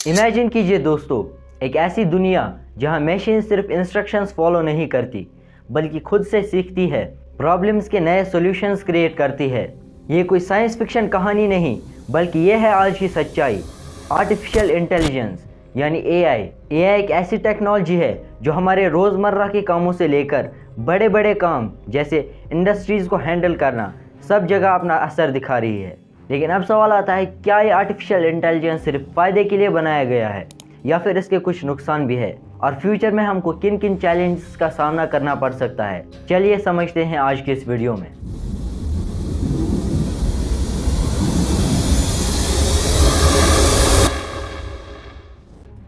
Imagine कीजिए दोस्तों, एक ऐसी दुनिया जहां मशीन सिर्फ इंस्ट्रक्शंस फॉलो नहीं करती बल्कि खुद से सीखती है, प्रॉब्लम्स के नए सॉल्यूशंस क्रिएट करती है। ये कोई साइंस फिक्शन कहानी नहीं बल्कि ये है आज की सच्चाई। आर्टिफिशियल इंटेलिजेंस यानी एआई। एआई एक ऐसी टेक्नोलॉजी है जो हमारे रोज़मर्रा के कामों से लेकर बड़े बड़े काम जैसे इंडस्ट्रीज़ को हैंडल करना सब जगह अपना असर दिखा रही है। लेकिन अब सवाल आता है, क्या ये आर्टिफिशियल इंटेलिजेंस सिर्फ फ़ायदे के लिए बनाया गया है या फिर इसके कुछ नुकसान भी है, और फ्यूचर में हमको किन किन चैलेंजेस का सामना करना पड़ सकता है। चलिए समझते हैं आज के इस वीडियो में।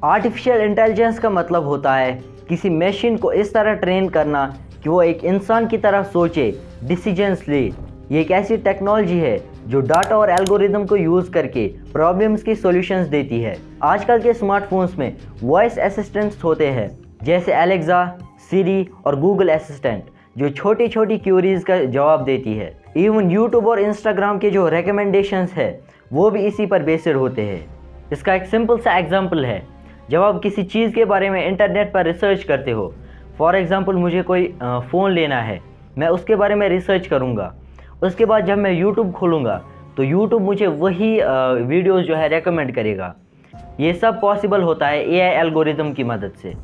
आर्टिफिशियल इंटेलिजेंस का मतलब होता है किसी मशीन को इस तरह ट्रेन करना कि वो एक इंसान की तरह सोचे, डिसीजंस ले। ये एक ऐसी टेक्नोलॉजी है जो डाटा और एल्गोरिदम को यूज़ करके प्रॉब्लम्स की सॉल्यूशंस देती है। आजकल के स्मार्टफोन्स में वॉइस असिस्टेंट्स होते हैं जैसे एलेक्सा, सिरी और गूगल असिस्टेंट, जो छोटी छोटी क्यूरीज का जवाब देती है। इवन यूट्यूब और इंस्टाग्राम के जो रिकमेंडेशंस है वो भी इसी पर बेस्ड होते हैं। इसका एक सिंपल सा एग्जाम्पल है, जब आप किसी चीज़ के बारे में इंटरनेट पर रिसर्च करते हो, फॉर एग्ज़ाम्पल मुझे कोई फ़ोन लेना है, मैं उसके बारे में रिसर्च करूँगा। उसके बाद जब मैं यूट्यूब खोलूँगा तो यूट्यूब मुझे वही वीडियोस जो है रेकमेंड करेगा। ये सब पॉसिबल होता है एआई एल्गोरिदम की मदद से।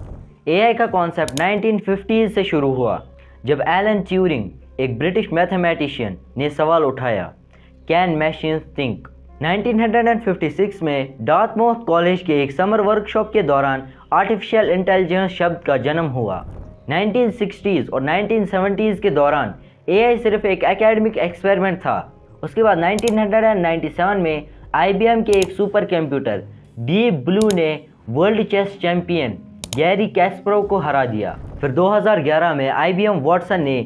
एआई का कॉन्सेप्ट 1950s से शुरू हुआ जब एलन ट्यूरिंग, एक ब्रिटिश मैथमेटिशियन, ने सवाल उठाया, कैन मशीन्स थिंक। 1956 में डार्टमाउथ कॉलेज के एक समर वर्कशॉप के दौरान आर्टिफिशियल इंटेलिजेंस शब्द का जन्म हुआ। 1960s और 1970s के दौरान एआई सिर्फ एक एकेडमिक एक्सपेरिमेंट था। उसके बाद 1997 में आईबीएम के एक सुपर कंप्यूटर डीप ब्लू ने वर्ल्ड चेस चैंपियन गैरी कैस्परोव को हरा दिया। फिर 2011 में आईबीएम वॉटसन ने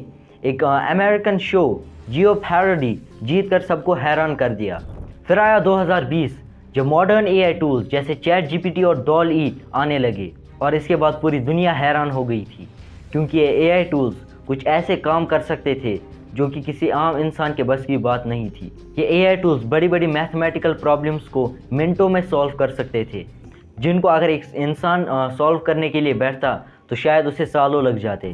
एक अमेरिकन शो जियोपार्डी जीत कर सबको हैरान कर दिया। फिर आया 2020 जब मॉडर्न एआई टूल्स जैसे चैट जीपीटी और डॉल-ई आने लगे, और इसके बाद पूरी दुनिया हैरान हो गई थी क्योंकि ये एआई टूल्स कुछ ऐसे काम कर सकते थे जो कि किसी आम इंसान के बस की बात नहीं थी। ये एआई टूल्स बड़ी बड़ी मैथमेटिकल प्रॉब्लम्स को मिनटों में सॉल्व कर सकते थे, जिनको अगर एक इंसान सॉल्व करने के लिए बैठता तो शायद उसे सालों लग जाते।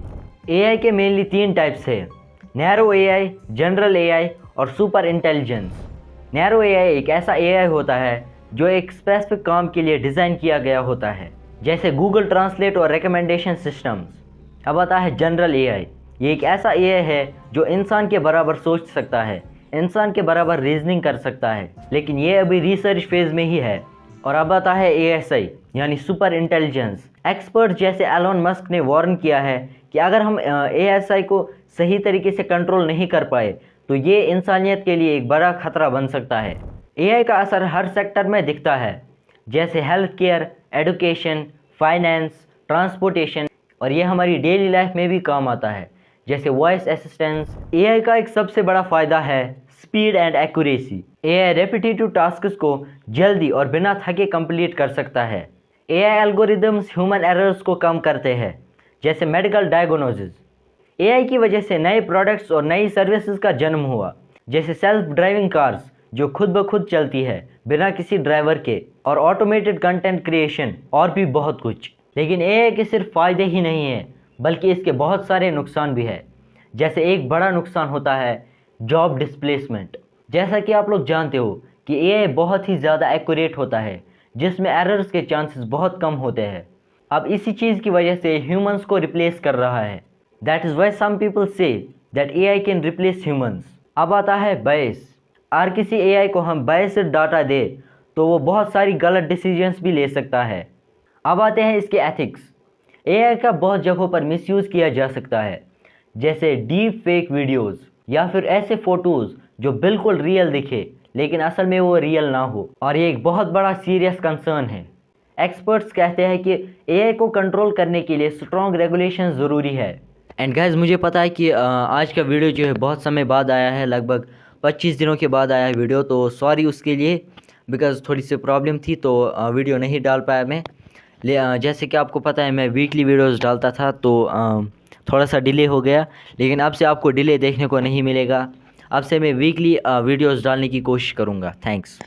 एआई के मेनली 3 टाइप्स है, नैरो एआई, जनरल एआई और सुपर इंटेलिजेंस। नैरो एआई एक ऐसा एआई होता है जो एक स्पेसिफिक काम के लिए डिज़ाइन किया गया होता है, जैसे गूगल ट्रांसलेट और रिकमेंडेशन सिस्टम्स। अब आता है जनरल एआई। ये एक ऐसा एआई है जो इंसान के बराबर सोच सकता है, इंसान के बराबर रीजनिंग कर सकता है, लेकिन ये अभी रिसर्च फेज़ में ही है। और अब आता है एएसआई यानी सुपर इंटेलिजेंस। एक्सपर्ट जैसे एलोन मस्क ने वार्न किया है कि अगर हम एएसआई को सही तरीके से कंट्रोल नहीं कर पाए तो ये इंसानियत के लिए एक बड़ा खतरा बन सकता है। एआई का असर हर सेक्टर में दिखता है, जैसे health care, education, finance, transportation, और ये हमारी डेली लाइफ में भी काम आता है, जैसे वॉइस असिस्टेंस। एआई का एक सबसे बड़ा फ़ायदा है speed and accuracy. AI repetitive tasks को जल्दी और बिना थके कंप्लीट कर सकता है। एआई एल्गोरिदम्स ह्यूमन एरर्स को कम करते हैं, जैसे मेडिकल डायग्नोसिस। एआई की वजह से नए प्रोडक्ट्स और नई सर्विसेज का जन्म हुआ, जैसे सेल्फ ड्राइविंग कार्स जो खुद ब खुद चलती है बिना किसी ड्राइवर के, और ऑटोमेटेड कंटेंट क्रिएशन, और भी बहुत कुछ। लेकिन एआई के सिर्फ फ़ायदे ही नहीं हैं बल्कि इसके बहुत सारे नुकसान भी है। जैसे एक बड़ा नुकसान होता है जॉब डिस्प्लेसमेंट। जैसा कि आप लोग जानते हो कि एआई बहुत ही ज़्यादा एक्यूरेट होता है, जिसमें एरर्स के चांसेस बहुत कम होते हैं। अब इसी चीज़ की वजह से ह्यूमंस को रिप्लेस कर रहा है। That is why some people say that AI can replace humans. अब आता है बायस। अगर किसी एआई को हम बायस्ड डाटा दे तो वो बहुत सारी गलत डिसीजंस भी ले सकता है। अब आते हैं इसके एथिक्स। एआई का बहुत जगहों पर मिसयूज़ किया जा सकता है, जैसे डीप फेक वीडियोस या फिर ऐसे फ़ोटोज़ जो बिल्कुल रियल दिखे लेकिन असल में वो रियल ना हो, और ये एक बहुत बड़ा सीरियस कंसर्न है। एक्सपर्ट्स कहते हैं कि एआई को कंट्रोल करने के लिए स्ट्रॉन्ग रेगुलेशन ज़रूरी है। एंड गाइस, मुझे पता है कि आज का वीडियो जो है बहुत समय बाद आया है, लगभग 25 दिनों के बाद आया है वीडियो, तो सॉरी उसके लिए, बिकॉज़ थोड़ी सी प्रॉब्लम थी तो वीडियो नहीं डाल पाया मैं। जैसे कि आपको पता है मैं वीकली वीडियोस डालता था, तो थोड़ा सा डिले हो गया, लेकिन अब से आपको डिले देखने को नहीं मिलेगा। अब से मैं वीकली वीडियोस डालने की कोशिश करूँगा। थैंक्स।